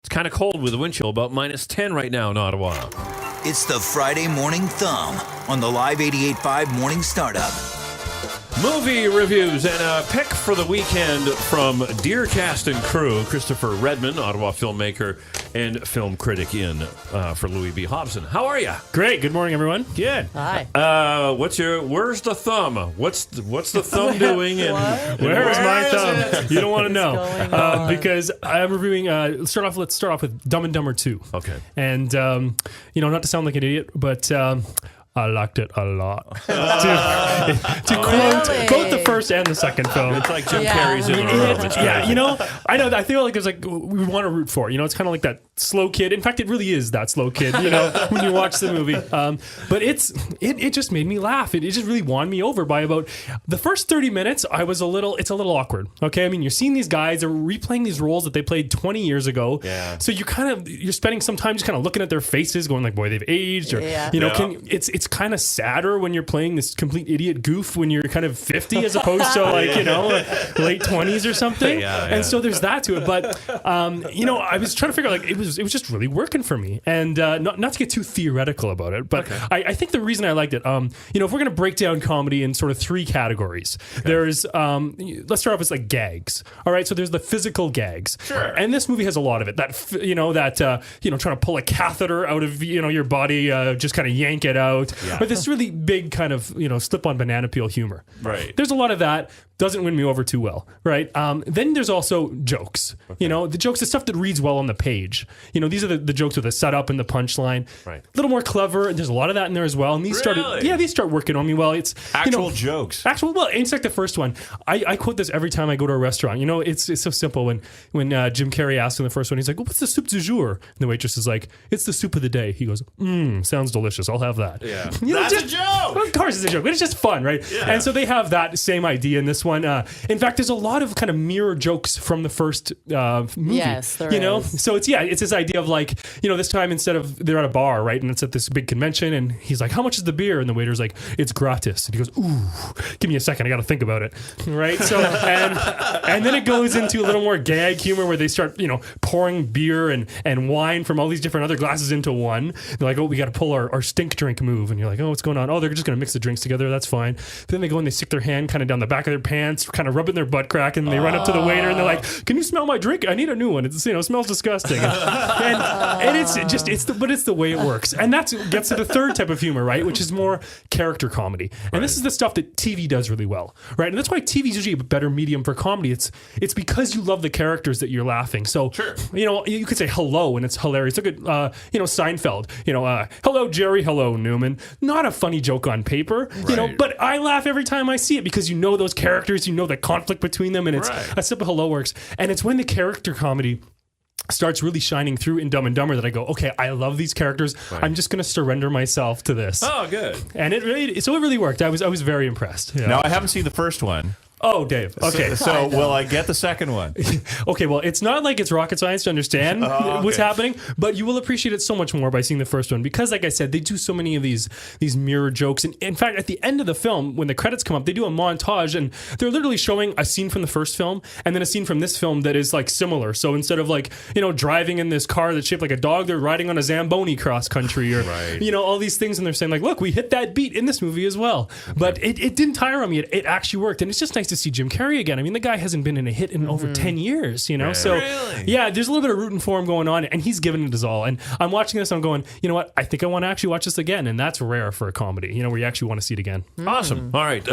It's kind of cold with the wind chill, about -10 right now in Ottawa. It's the Friday Morning Thumb on the Live 88.5 Morning Startup. Movie reviews and a pick for the weekend from DearCastandCrew. Christopher Redmond, Ottawa filmmaker and film critic in for Louis B. Hobson. How are you? Great. Good morning, everyone. Good. Hi. Where's the thumb? What's the thumb doing? And Where is my thumb? it? You don't want to know going on? because I'm reviewing. Let's start off with Dumb and Dumber 2. Okay. And not to sound like an idiot, but. I liked it a lot. to quote the first and the second film. It's like Jim Carrey's in a row. It's Yeah, crazy. I feel like there's we want to root for. It's kind of like that slow kid. In fact, it really is that slow kid. When you watch the movie. But it just made me laugh. It just really won me over by about the first 30 minutes. It's a little awkward. Okay, I mean, you're seeing these guys, they're replaying these roles that they played 20 years ago. Yeah. So you're spending some time just kind of looking at their faces, going like, boy, they've aged. Or it's kind of sadder when you're playing this complete idiot goof when you're kind of 50 as opposed to late 20s or something. Yeah. And so there's that to it. But I was trying to figure out it was just really working for me. And not to get too theoretical about it, but okay. I think the reason I liked it, if we're going to break down comedy in sort of 3 categories, there's let's start off with like gags. All right, so there's the physical gags. Sure. And this movie has a lot of it. Trying to pull a catheter out of your body, just kind of yank it out. Yeah. But this really big kind of slip on banana peel humor. Right. There's a lot of that. Doesn't win me over too well, right? Then there's also jokes. Okay. The jokes, the stuff that reads well on the page. These are the jokes with the setup and the punchline. Right. A little more clever, and there's a lot of that in there as well. And these start working on me well. It's actual jokes. It's like the first one. I quote this every time I go to a restaurant. It's so simple. When Jim Carrey asks in the first one, he's like, well, what's the soup du jour? And the waitress is like, it's the soup of the day. He goes, sounds delicious. I'll have that. Yeah. That's a joke. Of course it's a joke, but it's just fun, right? Yeah. And so they have that same idea in this one. In fact, there's a lot of kind of mirror jokes from the first movie. Yes, there is. So it's this idea of this time instead of they're at a bar, right? And it's at this big convention, and he's like, how much is the beer? And the waiter's like, it's gratis. And he goes, ooh, give me a second. I got to think about it. Right? So, and then it goes into a little more gag humor where they start, pouring beer and wine from all these different other glasses into one. They're like, oh, we got to pull our stink drink move. And you're like, oh, what's going on? Oh, they're just going to mix the drinks together. That's fine. But then they go and they stick their hand kind of down the back of their pants, kind of rubbing their butt crack, and they run up to the waiter and they're like, can you smell my drink? I need a new one. It smells disgusting. and it's the way it works. And that gets to the third type of humor, right? Which is more character comedy. And this is the stuff that TV does really well, right? And that's why TV is usually a better medium for comedy. It's because you love the characters that you're laughing. So, sure. You could say hello and it's hilarious. Look at, Seinfeld, hello, Jerry, hello, Newman. Not a funny joke on paper, right. But I laugh every time I see it because those characters, the conflict between them, and it's a simple hello works. And it's when the character comedy starts really shining through in Dumb and Dumber that I go, okay, I love these characters. Right. I'm just going to surrender myself to this. Oh, good. And it really worked. I was very impressed. Yeah. Now, I haven't seen the first one. Oh, Dave. Okay. So will I get the second one? Okay, well, it's not like it's rocket science to understand what's happening, but you will appreciate it so much more by seeing the first one because, like I said, they do so many of these mirror jokes. And in fact, at the end of the film, when the credits come up, they do a montage, and they're literally showing a scene from the first film and then a scene from this film that is similar. So instead of driving in this car that's shaped like a dog, they're riding on a Zamboni cross country or all these things, and they're saying look, we hit that beat in this movie as well. Okay. But it didn't tire on me. It actually worked, and it's just nice to see Jim Carrey again. I mean, the guy hasn't been in a hit in over 10 years, Right. So really? Yeah, there's a little bit of rooting for him going on, and he's giving it his all. And I'm watching this, and I'm going, you know what? I think I want to actually watch this again, and that's rare for a comedy, where you actually want to see it again. Awesome. All right,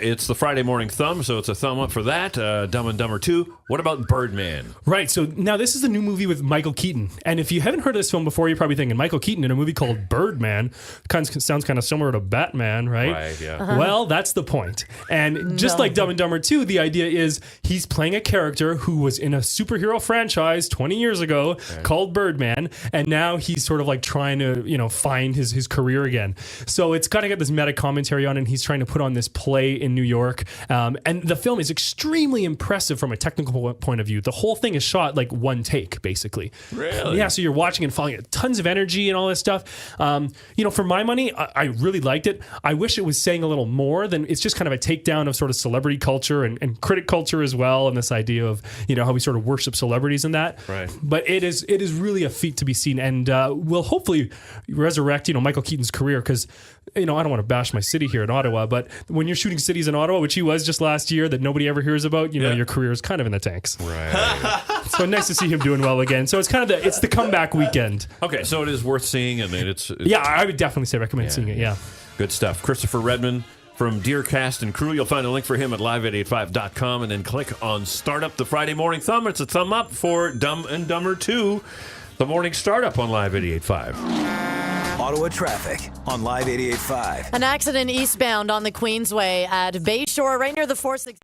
it's the Friday Morning Thumb, so it's a thumb up for that. Dumb and Dumber 2. What about Birdman? Right, so now this is a new movie with Michael Keaton, and if you haven't heard of this film before, you're probably thinking Michael Keaton in a movie called Birdman. Sounds kind of similar to Batman, right? Right, yeah. Uh-huh. Well, that's the point. And just like Dumb and Dumber 2, the idea is he's playing a character who was in a superhero franchise 20 years ago called Birdman, and now he's sort of trying to, find his career again. So it's kind of got this meta commentary on it, and he's trying to put on this play in New York. And the film is extremely impressive from a technical point of view. The whole thing is shot one take, basically. Really? Yeah, so you're watching and following it. Tons of energy and all this stuff. For my money, I really liked it. I wish it was saying a little more than it's just kind of a takedown of sort of celebrity culture culture and critic culture as well, and this idea of how we sort of worship celebrities in that. Right. But it is really a feat to be seen, and will hopefully resurrect Michael Keaton's career, because I don't want to bash my city here in Ottawa, but when you're shooting cities in Ottawa, which he was just last year, that nobody ever hears about, your career is kind of in the tanks. Right. So nice to see him doing well again. So it's kind of it's the comeback weekend. Okay, so it is worth seeing, and it's yeah, I would definitely say recommend seeing it. Yeah. Good stuff. Christopher Redmond from DearCastandCrew. You'll find a link for him at live885.com, and then click on Start Up the Friday Morning Thumb. It's a thumb up for Dumb and Dumber 2, the morning startup on Live 88.5. Ottawa traffic on Live 88.5. An accident eastbound on the Queensway at Bayshore, right near the 460.